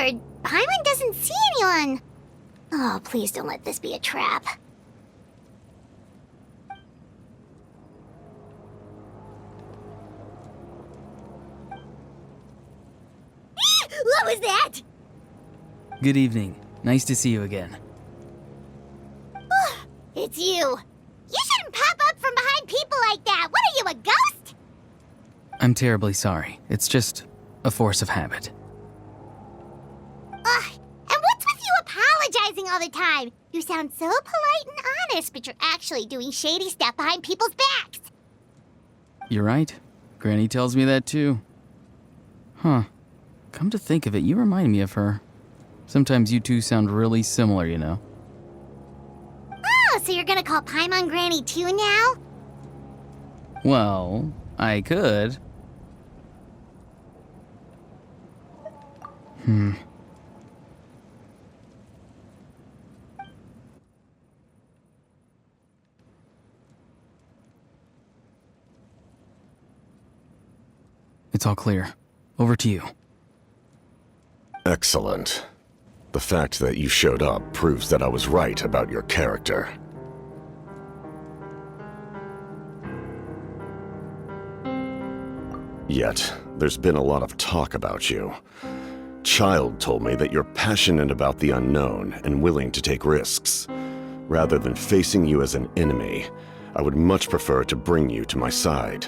weird. Paimon doesn't see anyone. Oh, please don't let this be a trap. What was that? Good evening. Nice to see you again. It's you. You shouldn't pop up from behind people like that. What are you, a ghost? I'm terribly sorry. It's just a force of habit. And what's with you apologizing all the time? You sound so polite and honest, but you're actually doing shady stuff behind people's backs. You're right. Granny tells me that too. Huh. Come to think of it, you remind me of her. Sometimes you two sound really similar, you know. Oh, so you're gonna call Paimon Granny too now? Well, I could. It's all clear. Over to you. Excellent. The fact that you showed up proves that I was right about your character. Yet, there's been a lot of talk about you. Child told me that you're passionate about the unknown and willing to take risks. Rather than facing you as an enemy, I would much prefer to bring you to my side.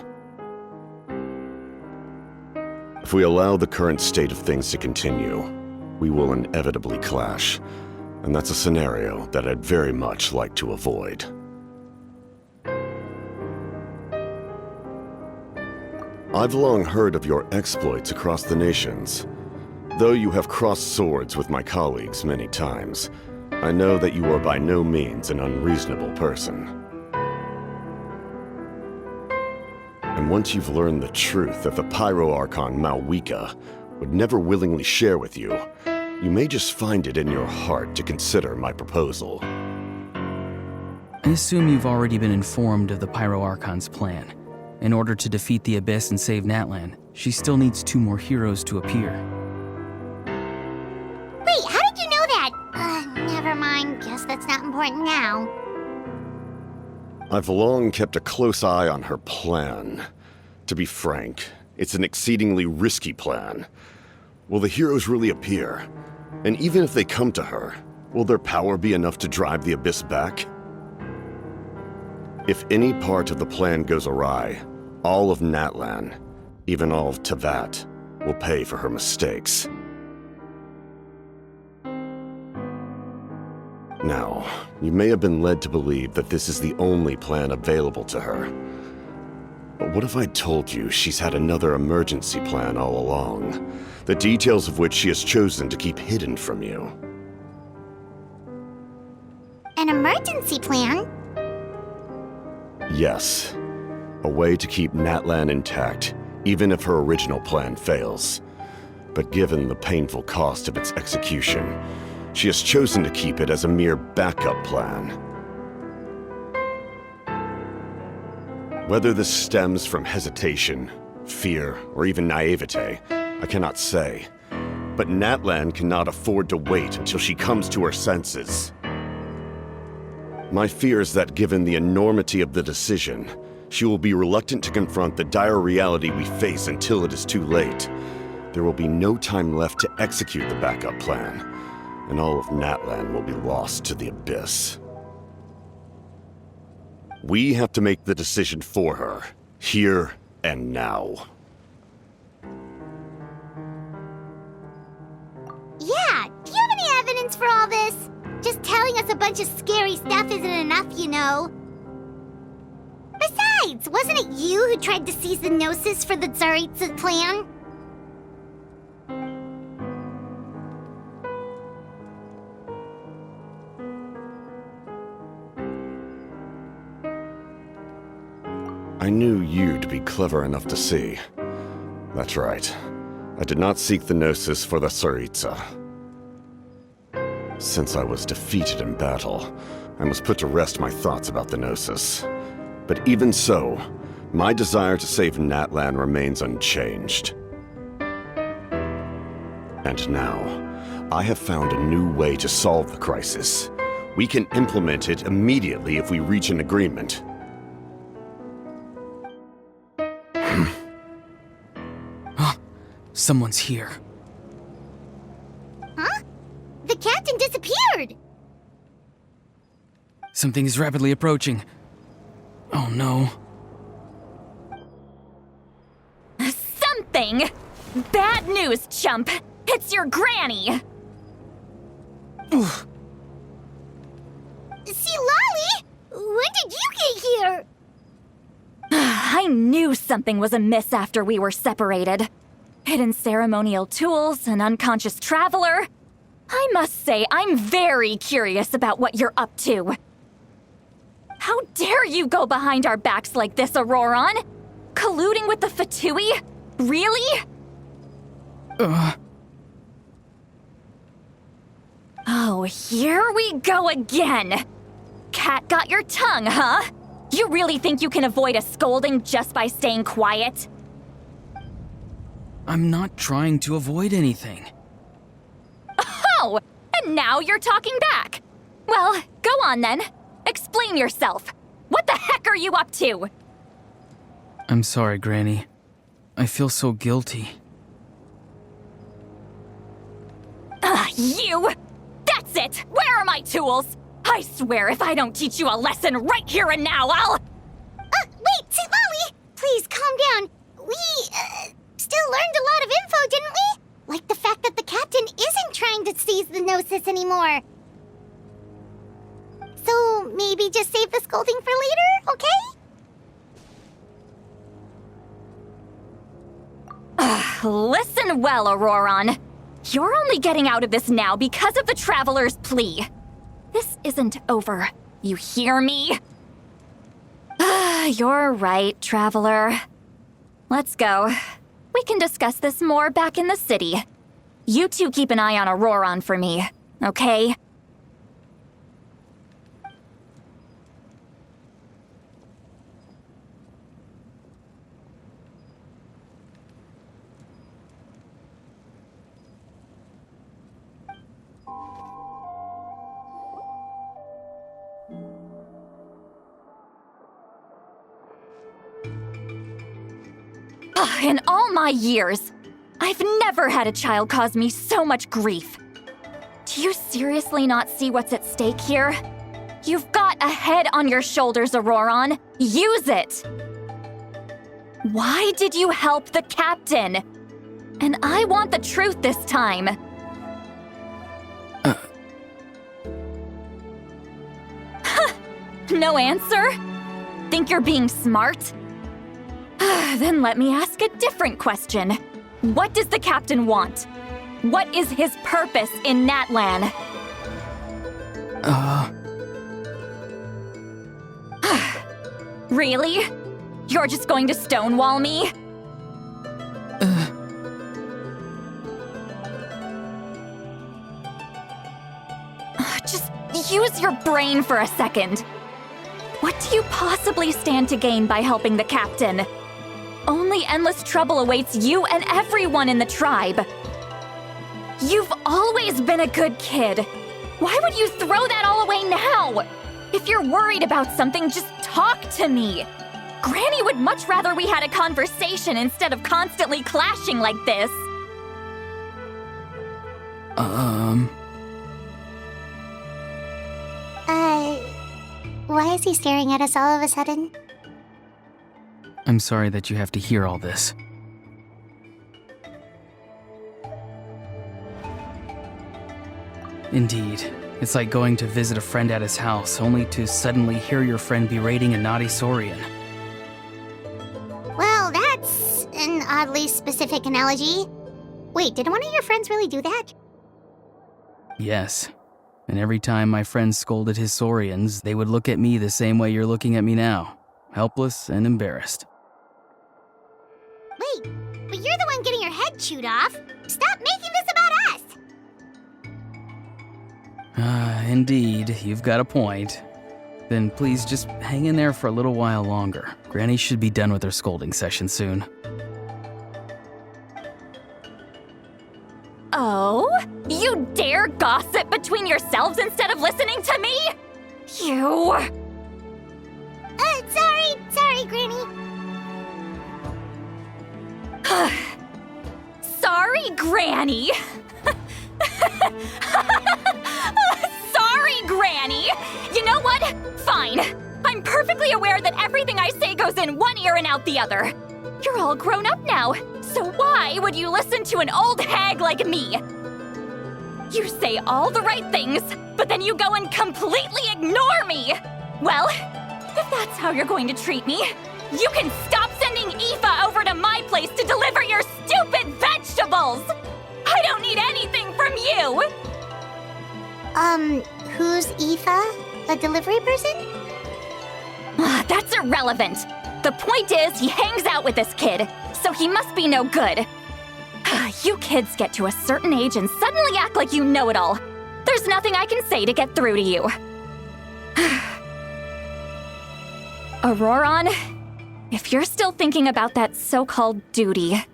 If we allow the current state of things to continue, we will inevitably clash, and that's a scenario that I'd very much like to avoid. I've long heard of your exploits across the nations. Though you have crossed swords with my colleagues many times, I know that you are by no means an unreasonable person. And once you've learned the truth that the Pyro Archon Malwika would never willingly share with you, you may just find it in your heart to consider my proposal. I assume you've already been informed of the Pyro Archon's plan. In order to defeat the Abyss and save Natlan, she still needs 2 more heroes to appear. Wait, how did you know that? Never mind. Guess that's not important now. I've long kept a close eye on her plan. To be frank, it's an exceedingly risky plan. Will the heroes really appear? And even if they come to her, will their power be enough to drive the Abyss back? If any part of the plan goes awry, all of Natlan, even all of Tevat, will pay for her mistakes. Now, you may have been led to believe that this is the only plan available to her. But what if I told you she's had another emergency plan all along, the details of which she has chosen to keep hidden from you? An emergency plan? Yes. A way to keep Natlan intact, even if her original plan fails. But given the painful cost of its execution, she has chosen to keep it as a mere backup plan. Whether this stems from hesitation, fear, or even naivete, I cannot say. But Natlan cannot afford to wait until she comes to her senses. My fear is that given the enormity of the decision, she will be reluctant to confront the dire reality we face until it is too late. There will be no time left to execute the backup plan, and all of Natlan will be lost to the Abyss. We have to make the decision for her, here and now. Yeah, do you have any evidence for all this? Just telling us a bunch of scary stuff isn't enough, you know. Besides, wasn't it you who tried to seize the Gnosis for the Tsaritsa plan? I knew you to be clever enough to see. That's right. I did not seek the Gnosis for the Tsaritsa. Since I was defeated in battle, I must put to rest my thoughts about the Gnosis. But even so, my desire to save Natlan remains unchanged. And now, I have found a new way to solve the crisis. We can implement it immediately if we reach an agreement. Someone's here. Huh? The captain disappeared! Something is rapidly approaching. Oh no. Something? Bad news, chump! It's your granny! See, Lolly! When did you get here? I knew something was amiss after we were separated. Hidden ceremonial tools, an unconscious traveler. I must say, I'm very curious about what you're up to. How dare you go behind our backs like this, Auroron? Colluding with the Fatui? Really? Oh, here we go again. Cat got your tongue, huh? You really think you can avoid a scolding just by staying quiet? I'm not trying to avoid anything. Oh, and now you're talking back. Well, go on then. Explain yourself. What the heck are you up to? I'm sorry, Granny. I feel so guilty. You! That's it! Where are my tools? I swear if I don't teach you a lesson right here and now, I'll... Wait, see, Lolly! Please, calm down. We, still learned a lot of info, didn't we? Like the fact that the captain isn't trying to seize the Gnosis anymore. So, maybe just save the scolding for later, okay? Listen well, Auroron. You're only getting out of this now because of the Traveler's plea. This isn't over. You hear me? You're right, Traveler. Let's go. We can discuss this more back in the city. You two keep an eye on Auroron for me, okay? In all my years, I've never had a child cause me so much grief. Do you seriously not see what's at stake here? You've got a head on your shoulders, Auroron. Use it! Why did you help the captain? And I want the truth this time. No answer? Think you're being smart? Then let me ask a different question. What does the captain want? What is his purpose in Natlan? Really? You're just going to stonewall me? Just use your brain for a second. What do you possibly stand to gain by helping the captain? Only endless trouble awaits you and everyone in the tribe. You've always been a good kid. Why would you throw that all away now? If you're worried about something, just talk to me. Granny would much rather we had a conversation instead of constantly clashing like this. Why is he staring at us all of a sudden? I'm sorry that you have to hear all this. Indeed. It's like going to visit a friend at his house, only to suddenly hear your friend berating a naughty Saurian. Well, that's an oddly specific analogy. Wait, did one of your friends really do that? Yes. And every time my friend scolded his Saurians, they would look at me the same way you're looking at me now. Helpless and embarrassed. Wait, but you're the one getting your head chewed off. Stop making this about us! Indeed, you've got a point. Then please just hang in there for a little while longer. Granny should be done with her scolding session soon. Oh? You dare gossip between yourselves instead of listening to me? You... Sorry, Granny. Sorry, Granny. Sorry, Granny. You know what? Fine. I'm perfectly aware that everything I say goes in one ear and out the other. You're all grown up now, so why would you listen to an old hag like me? You say all the right things, but then you go and completely ignore me. Well, if that's how you're going to treat me, you can stop sending Aoife over to my place to deliver your stupid vegetables! I don't need anything from you! Who's Aoife? A delivery person? That's irrelevant. The point is, he hangs out with this kid, so he must be no good. You kids get to a certain age and suddenly act like you know it all. There's nothing I can say to get through to you. Auroron, if you're still thinking about that so-called duty,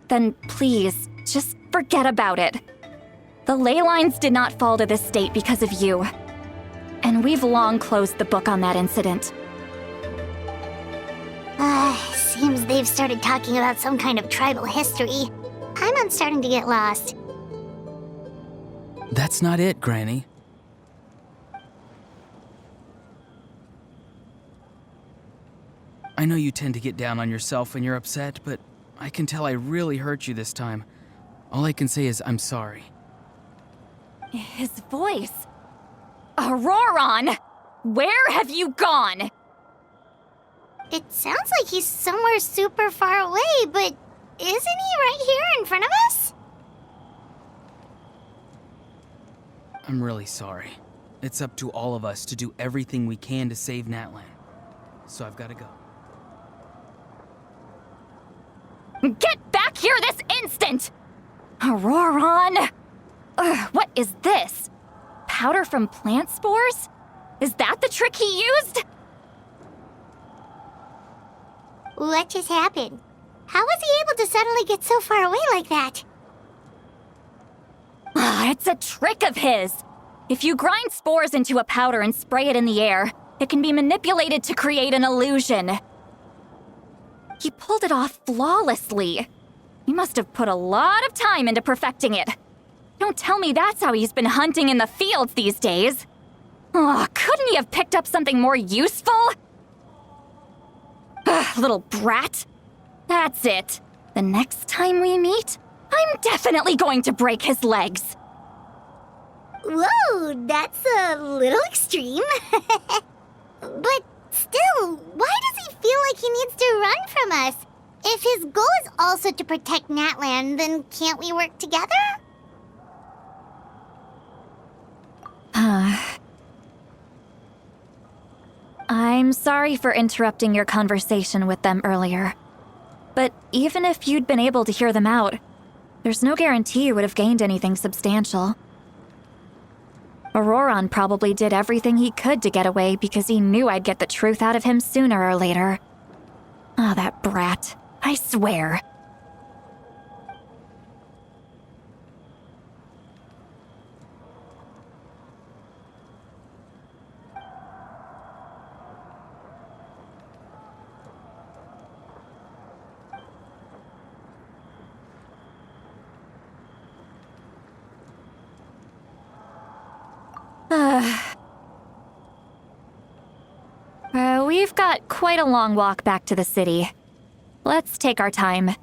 then please, just forget about it. The ley lines did not fall to this state because of you. And we've long closed the book on that incident. Seems they've started talking about some kind of tribal history. I'm starting to get lost. That's not it, Granny. I know you tend to get down on yourself when you're upset, but I can tell I really hurt you this time. All I can say is I'm sorry. His voice. Auroron! Where have you gone? It sounds like he's somewhere super far away, but isn't he right here in front of us? I'm really sorry. It's up to all of us to do everything we can to save Natlan. So I've got to go. Get back here this instant! Auroron! What is this? Powder from plant spores? Is that the trick he used? What just happened? How was he able to suddenly get so far away like that? It's a trick of his. If you grind spores into a powder and spray it in the air, it can be manipulated to create an illusion. He pulled it off flawlessly. He must have put a lot of time into perfecting it. Don't tell me that's how he's been hunting in the fields these days. Couldn't he have picked up something more useful? Little brat. That's it. The next time we meet, I'm definitely going to break his legs. Whoa, that's a little extreme. But still, why does he feel like he needs to run from us? If his goal is also to protect Natlan, then can't we work together? I'm sorry for interrupting your conversation with them earlier. But even if you'd been able to hear them out, there's no guarantee you would have gained anything substantial. Auroron probably did everything he could to get away because he knew I'd get the truth out of him sooner or later. That brat. I swear. We've got quite a long walk back to the city. Let's take our time.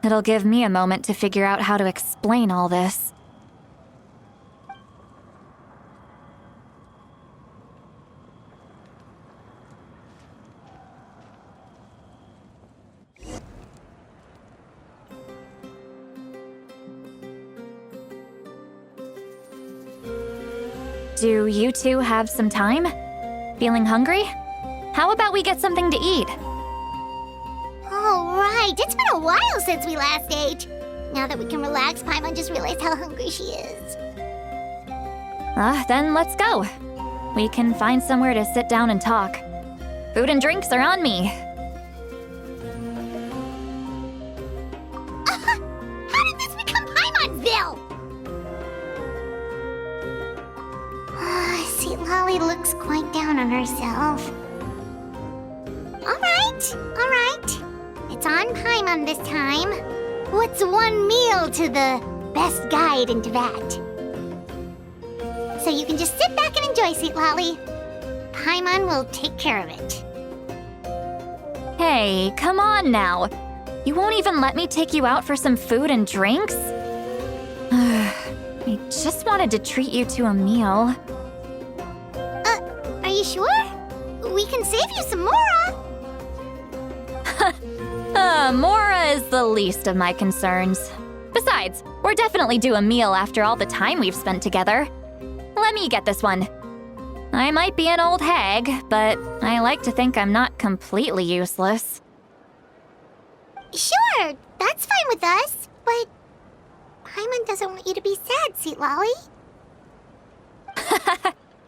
It'll give me a moment to figure out how to explain all this. Do you two have some time? Feeling hungry? How about we get something to eat? Oh, right. It's been a while since we last ate. Now that we can relax, Paimon just realized how hungry she is. Then let's go. We can find somewhere to sit down and talk. Food and drinks are on me. How did this become Paimon's bill? Lolly looks quite down on herself. Alright. It's on Paimon this time. What's one meal to the best guide into that? So you can just sit back and enjoy, sweet Lolly. Paimon will take care of it. Hey, come on now. You won't even let me take you out for some food and drinks? I just wanted to treat you to a meal. Are you sure? We can save you some Mora. Mora is the least of my concerns. Besides, we're definitely due a meal after all the time we've spent together. Let me get this one. I might be an old hag, but I like to think I'm not completely useless. Sure, that's fine with us, but Paimon doesn't want you to be sad, sweet Lolly.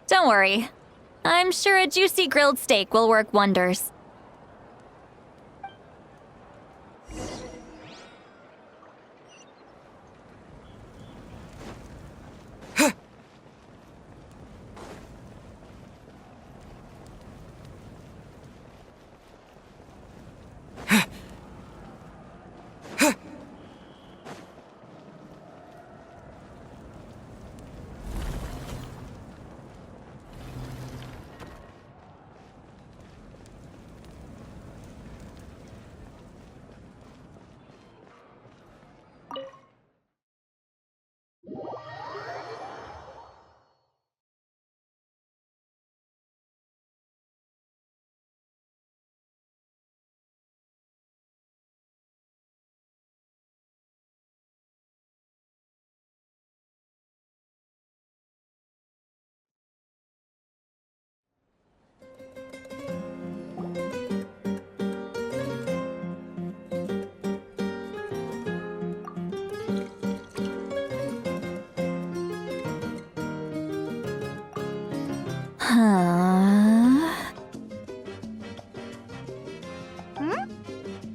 Don't worry. I'm sure a juicy grilled steak will work wonders.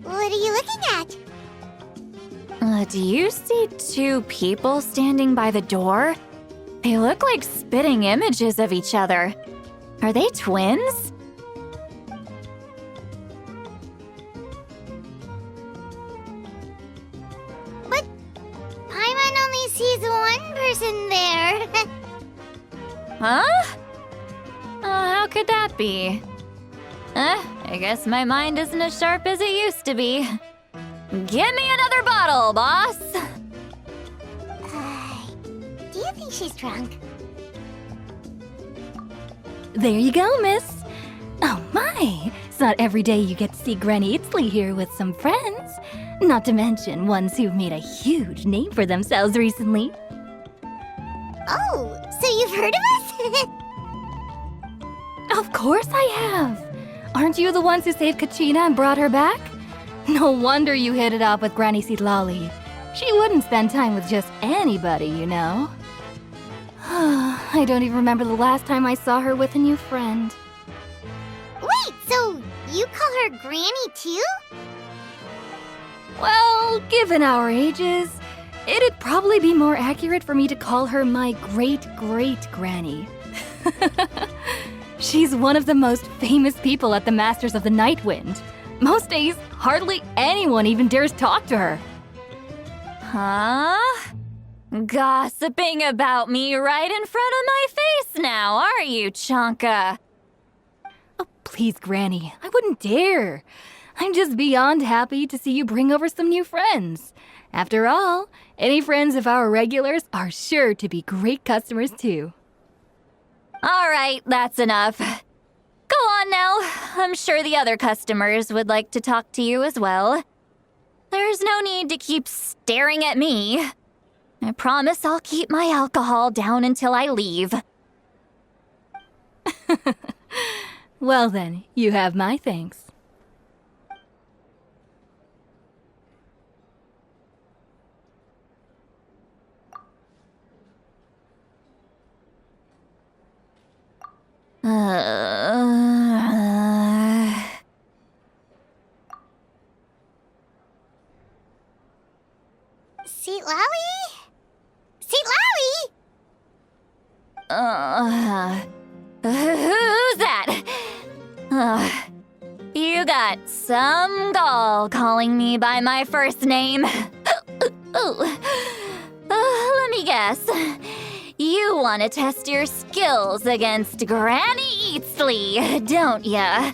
What are you looking at? Do you see two people standing by the door? They look like spitting images of each other. Are they twins? But Paimon only sees one person there. Huh? How could that be? I guess my mind isn't as sharp as it used to be. Give me another bottle, boss! Do you think she's drunk? There you go, miss. Oh my, it's not every day you get to see Granny Itzley here with some friends. Not to mention ones who've made a huge name for themselves recently. Oh, so you've heard of us? Of course I have. Aren't you the ones who saved Kachina and brought her back? No wonder you hit it off with Granny Sitlali. She wouldn't spend time with just anybody, you know. I don't even remember the last time I saw her with a new friend. Wait, so you call her Granny too? Well, given our ages, it'd probably be more accurate for me to call her my great-great-granny. She's one of the most famous people at the Masters of the Nightwind. Most days, hardly anyone even dares talk to her. Huh? Gossiping about me right in front of my face now, are you, Chonka? Oh, please, Granny, I wouldn't dare. I'm just beyond happy to see you bring over some new friends. After all, any friends of our regulars are sure to be great customers too. All right, that's enough. Go on now. I'm sure the other customers would like to talk to you as well. There's no need to keep staring at me. I promise I'll keep my alcohol down until I leave. Well then, you have my thanks. Seat Lolly? Seat Lolly? Who's that? You got some gall calling me by my first name. Let me guess. You want to test your skills against Granny Eatsley, don't ya?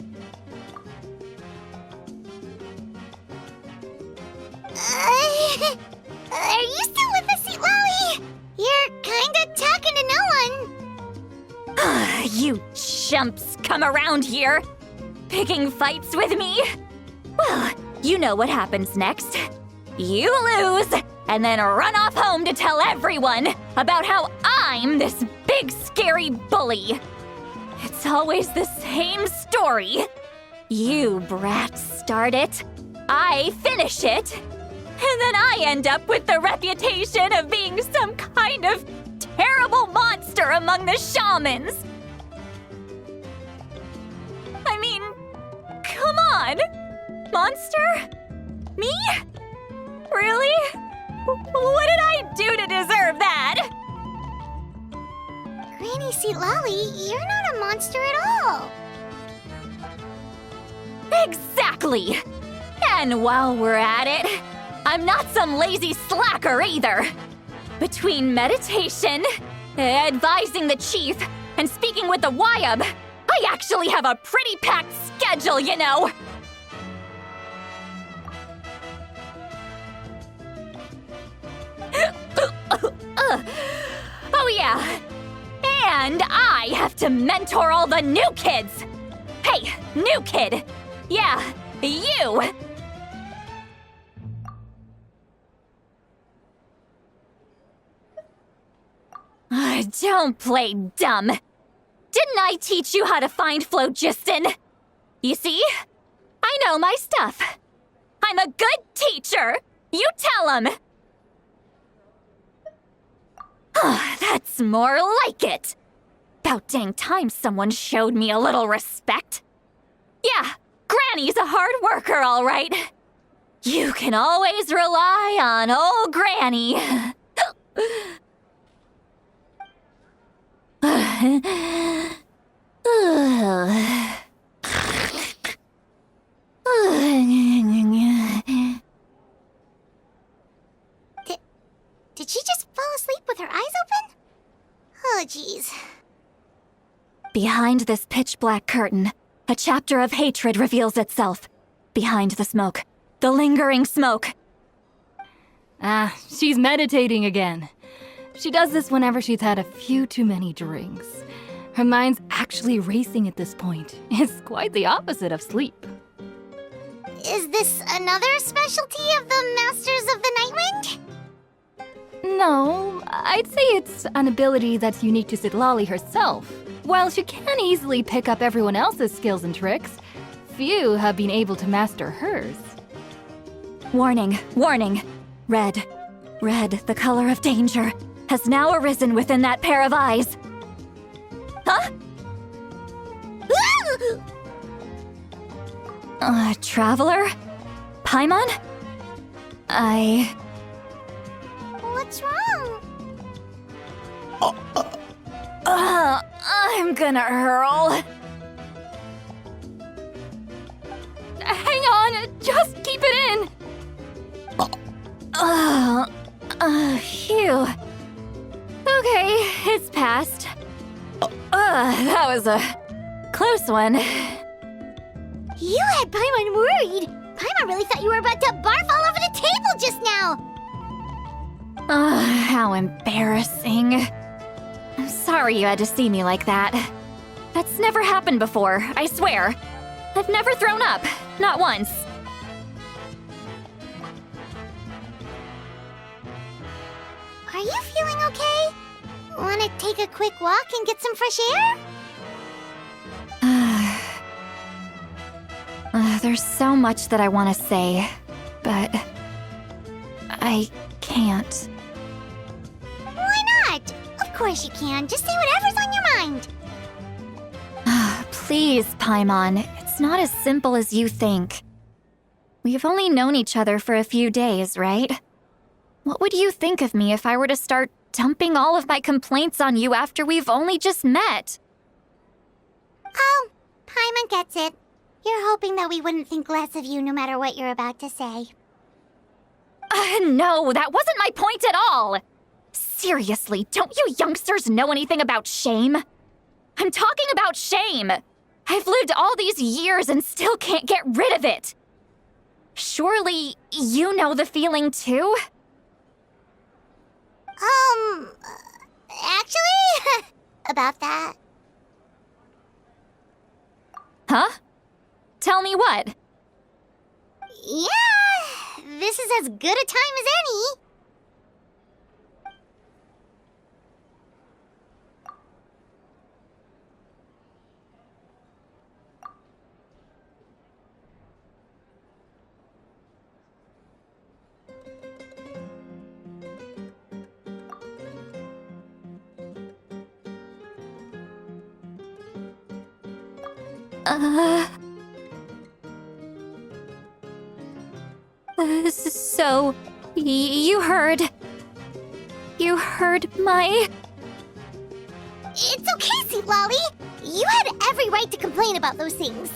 Are you still with us, Sweet Lolly? You're kinda talking to no one. You chumps come around here, picking fights with me? Well, you know what happens next. You lose, and then run off home to tell everyone about how I'm this big scary bully. It's always the same story. You brats start it, I finish it, and then I end up with the reputation of being some kind of terrible monster among the shamans. I mean, come on! Monster? Me? Really? What did I do to deserve that? Granny Sweet Lolly, you're not a monster at all. Exactly! And while we're at it, I'm not some lazy slacker either. Between meditation, advising the chief, and speaking with the Wyab, I actually have a pretty packed schedule, you know. Oh yeah, and I have to mentor all the new kids. Hey, new kid, yeah, you. Don't play dumb. Didn't I teach you how to find phlogiston? You see? I know my stuff. I'm a good teacher. You tell him. That's more like it. About dang time someone showed me a little respect. Yeah, Granny's a hard worker, all right. You can always rely on old Granny. Did she just fall asleep with her eyes open? Oh, jeez. Behind this pitch-black curtain, a chapter of hatred reveals itself. Behind the smoke, the lingering smoke. She's meditating again. She does this whenever she's had a few too many drinks. Her mind's actually racing at this point. It's quite the opposite of sleep. Is this another specialty of the Masters of the Nightwind? No, I'd say it's an ability that's unique to Citlali herself. While she can easily pick up everyone else's skills and tricks, few have been able to master hers. Warning, warning. Red, the color of danger, has now arisen within that pair of eyes. Huh? Traveler? Paimon? What's wrong? I'm gonna hurl. Hang on, just keep it in! Phew. Okay, it's passed. That was a close one. You had Paimon worried. Paimon really thought you were about to barf all over the table just now. How embarrassing. I'm sorry you had to see me like that. That's never happened before, I swear. I've never thrown up, not once. Are you feeling okay? Want to take a quick walk and get some fresh air? There's so much that I want to say, but I can't. Why not? Of course you can. Just say whatever's on your mind. Please, Paimon, it's not as simple as you think. We've only known each other for a few days, right? What would you think of me if I were to start dumping all of my complaints on you after we've only just met? Oh, Paimon gets it. You're hoping that we wouldn't think less of you no matter what you're about to say. No, that wasn't my point at all. Seriously, don't you youngsters know anything about shame? I'm talking about shame. I've lived all these years and still can't get rid of it. Surely, you know the feeling too? Actually, about that. Huh? Tell me what? Yeah, this is as good a time as any. So, you heard my... It's okay, Sweet Lolly. You had every right to complain about those things.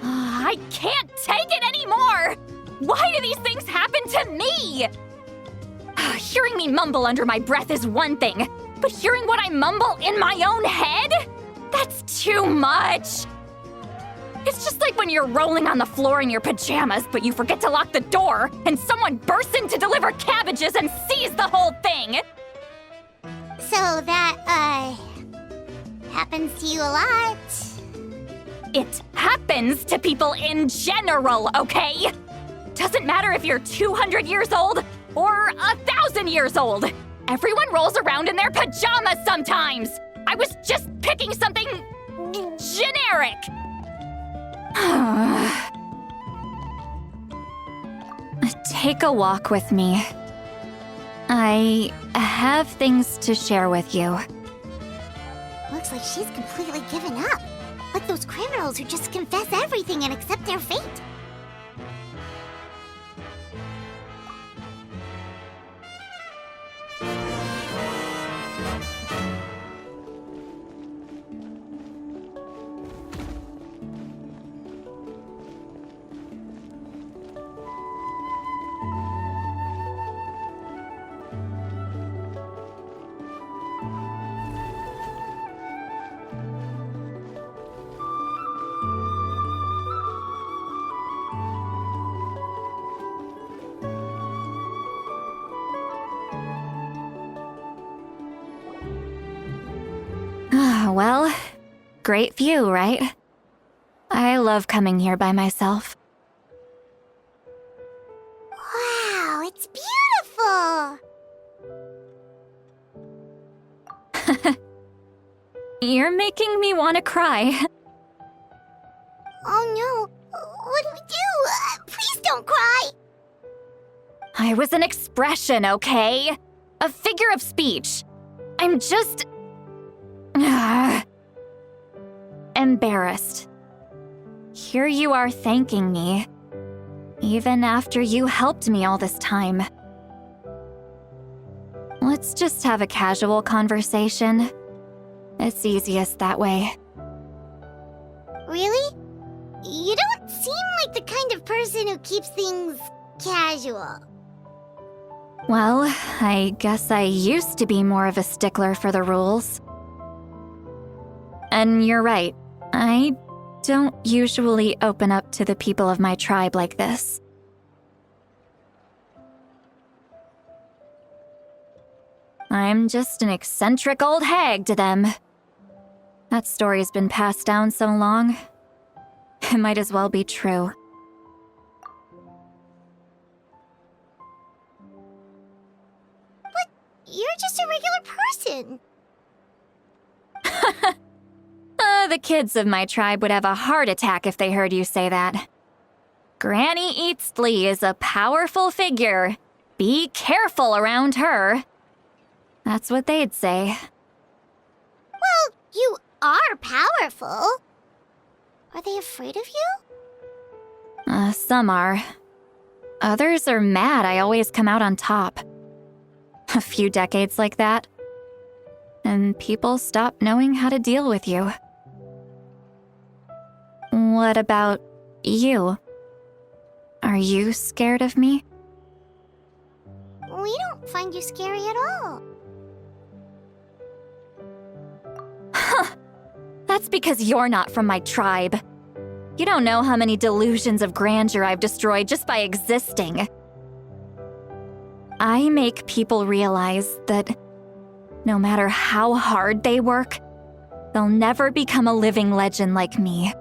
I can't take it anymore! Why do these things happen to me? Hearing me mumble under my breath is one thing, but hearing what I mumble in my own head? That's too much! It's just like when you're rolling on the floor in your pajamas, but you forget to lock the door, and someone bursts in to deliver cabbages and sees the whole thing! So that, happens to you a lot. It happens to people in general, okay? Doesn't matter if you're 200 years old or 1,000 years old. Everyone rolls around in their pajamas sometimes. I was just picking something generic. Take a walk with me. I have things to share with you. Looks like she's completely given up. Like those criminals who just confess everything and accept their fate. Well, great view, right? I love coming here by myself. Wow, it's beautiful! You're making me want to cry. Oh no, what do we do? Please don't cry! I was an expression, okay? A figure of speech. I'm just... embarrassed. Here you are thanking me, even after you helped me all this time. Let's just have a casual conversation. It's easiest that way. Really? You don't seem like the kind of person who keeps things casual. Well, I guess I used to be more of a stickler for the rules. And you're right, I don't usually open up to the people of my tribe like this. I'm just an eccentric old hag to them. That story's been passed down so long, it might as well be true. But you're just a regular person. The kids of my tribe would have a heart attack if they heard you say that. Granny Eastley is a powerful figure. Be careful around her. That's what they'd say. Well, you are powerful. Are they afraid of you? Some are. Others are mad I always come out on top. A few decades like that, and people stop knowing how to deal with you. What about you? Are you scared of me? We don't find you scary at all. That's because you're not from my tribe. You don't know how many delusions of grandeur I've destroyed just by existing. I make people realize that no matter how hard they work, they'll never become a living legend like me.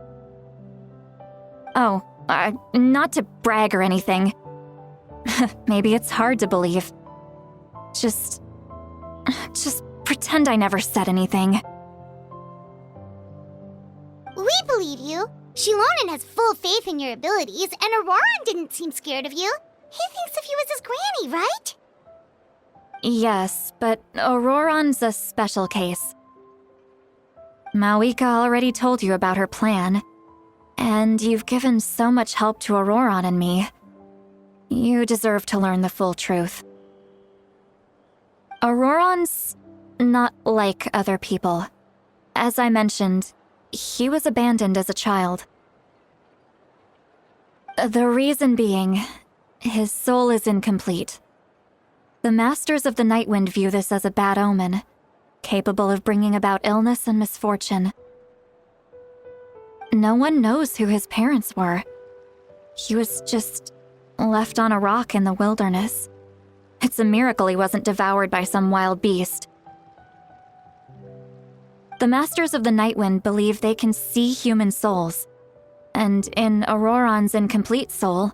Oh, not to brag or anything. Maybe it's hard to believe. Just pretend I never said anything. We believe you. Shilonen has full faith in your abilities, and Auroran didn't seem scared of you. He thinks of you as his granny, right? Yes, but Auroran's a special case. Mawika already told you about her plan, and you've given so much help to Auroran and me. You deserve to learn the full truth. Auroran's not like other people. As I mentioned, he was abandoned as a child. The reason being, his soul is incomplete. The Masters of the Nightwind view this as a bad omen, capable of bringing about illness and misfortune. No one knows who his parents were. He was just left on a rock in the wilderness. It's a miracle he wasn't devoured by some wild beast. The Masters of the Nightwind believe they can see human souls, and in Auroran's incomplete soul,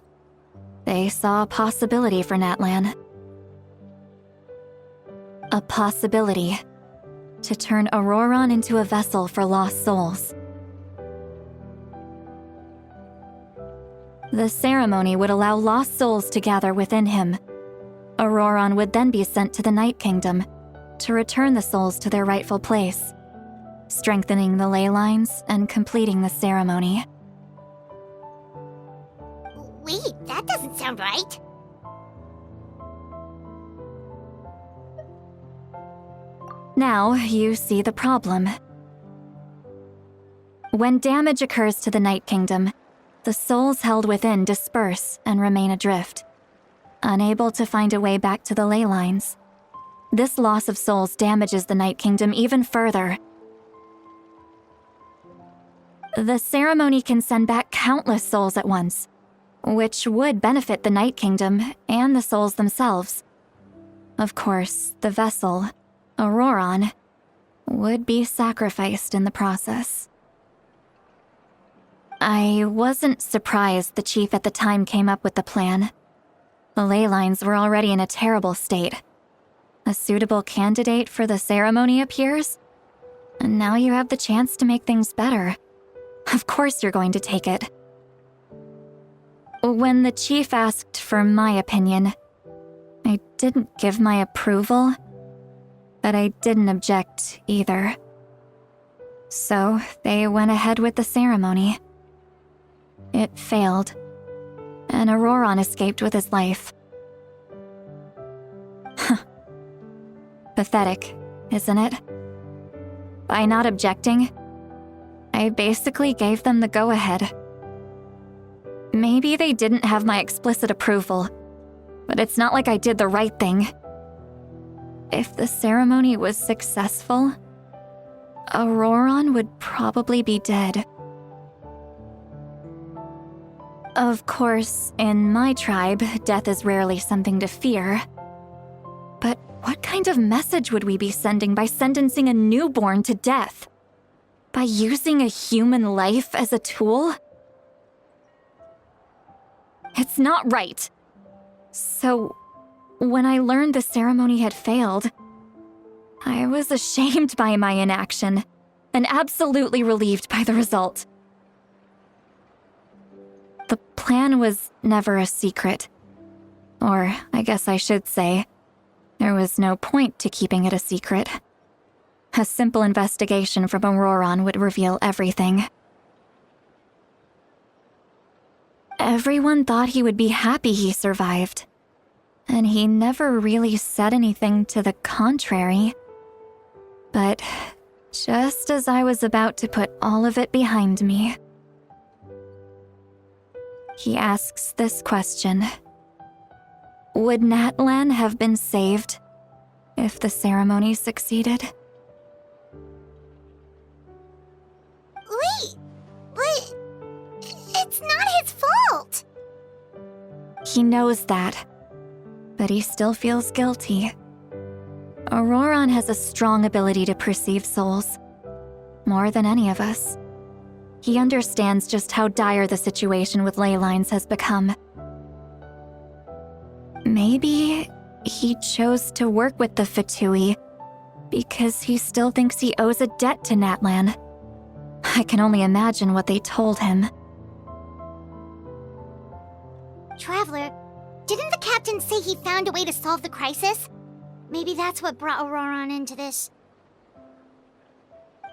they saw a possibility for Natlan. A possibility to turn Auroran into a vessel for lost souls. The ceremony would allow lost souls to gather within him. Auroran would then be sent to the Night Kingdom to return the souls to their rightful place, strengthening the ley lines and completing the ceremony. Wait, that doesn't sound right. Now you see the problem. When damage occurs to the Night Kingdom, the souls held within disperse and remain adrift, unable to find a way back to the ley lines. This loss of souls damages the Night Kingdom even further. The ceremony can send back countless souls at once, which would benefit the Night Kingdom and the souls themselves. Of course, the vessel, Auroran, would be sacrificed in the process. I wasn't surprised the chief at the time came up with the plan. The ley lines were already in a terrible state. A suitable candidate for the ceremony appears, and now you have the chance to make things better. Of course you're going to take it. When the chief asked for my opinion, I didn't give my approval, but I didn't object either. So they went ahead with the ceremony. It failed, and Auroran escaped with his life. Pathetic, isn't it? By not objecting, I basically gave them the go-ahead. Maybe they didn't have my explicit approval, but it's not like I did the right thing. If the ceremony was successful, Auroran would probably be dead. Of course, in my tribe, death is rarely something to fear. But what kind of message would we be sending by sentencing a newborn to death? By using a human life as a tool? It's not right. So, when I learned the ceremony had failed, I was ashamed by my inaction, and absolutely relieved by the result. The plan was never a secret. Or, I guess I should say, there was no point to keeping it a secret. A simple investigation from Auroran would reveal everything. Everyone thought he would be happy he survived, and he never really said anything to the contrary. But just as I was about to put all of it behind me, He asks this question. Would Natlan have been saved if the ceremony succeeded? Wait, but it's not his fault. He knows that, but he still feels guilty. Auroron has a strong ability to perceive souls, more than any of us. He understands just how dire the situation with ley lines has become. Maybe he chose to work with the Fatui because he still thinks he owes a debt to Natlan. I can only imagine what they told him. Traveler, didn't the captain say he found a way to solve the crisis? Maybe that's what brought Auroron into this.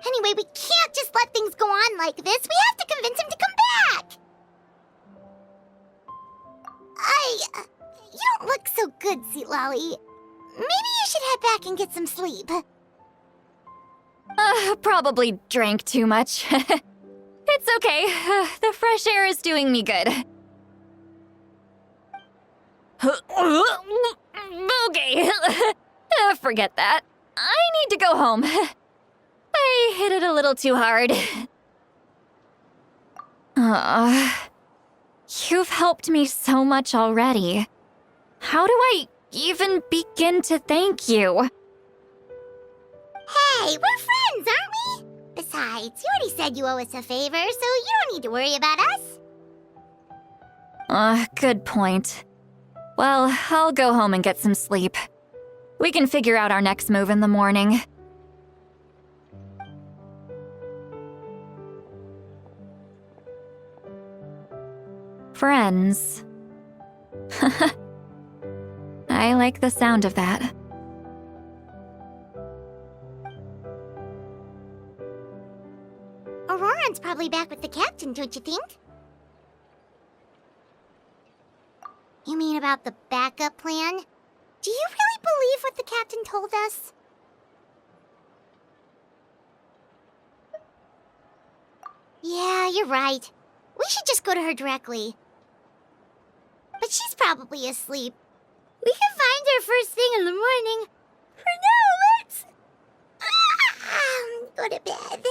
Anyway, we can't just let things go on like this. We have to convince him to come back! You don't look so good, Lolly. Maybe you should head back and get some sleep. Probably drank too much. It's okay. The fresh air is doing me good. Okay. Forget that. I need to go home. I hit it a little too hard. You've helped me so much already. How do I even begin to thank you? Hey, we're friends, aren't we? Besides, you already said you owe us a favor, so you don't need to worry about us. Good point. Well, I'll go home and get some sleep. We can figure out our next move in the morning. Friends. I like the sound of that. Auroron's probably back with the captain, don't you think? You mean about the backup plan? Do you really believe what the captain told us? Yeah, you're right. We should just go to her directly. But she's probably asleep. We can find her first thing in the morning. For now, let's... go to bed.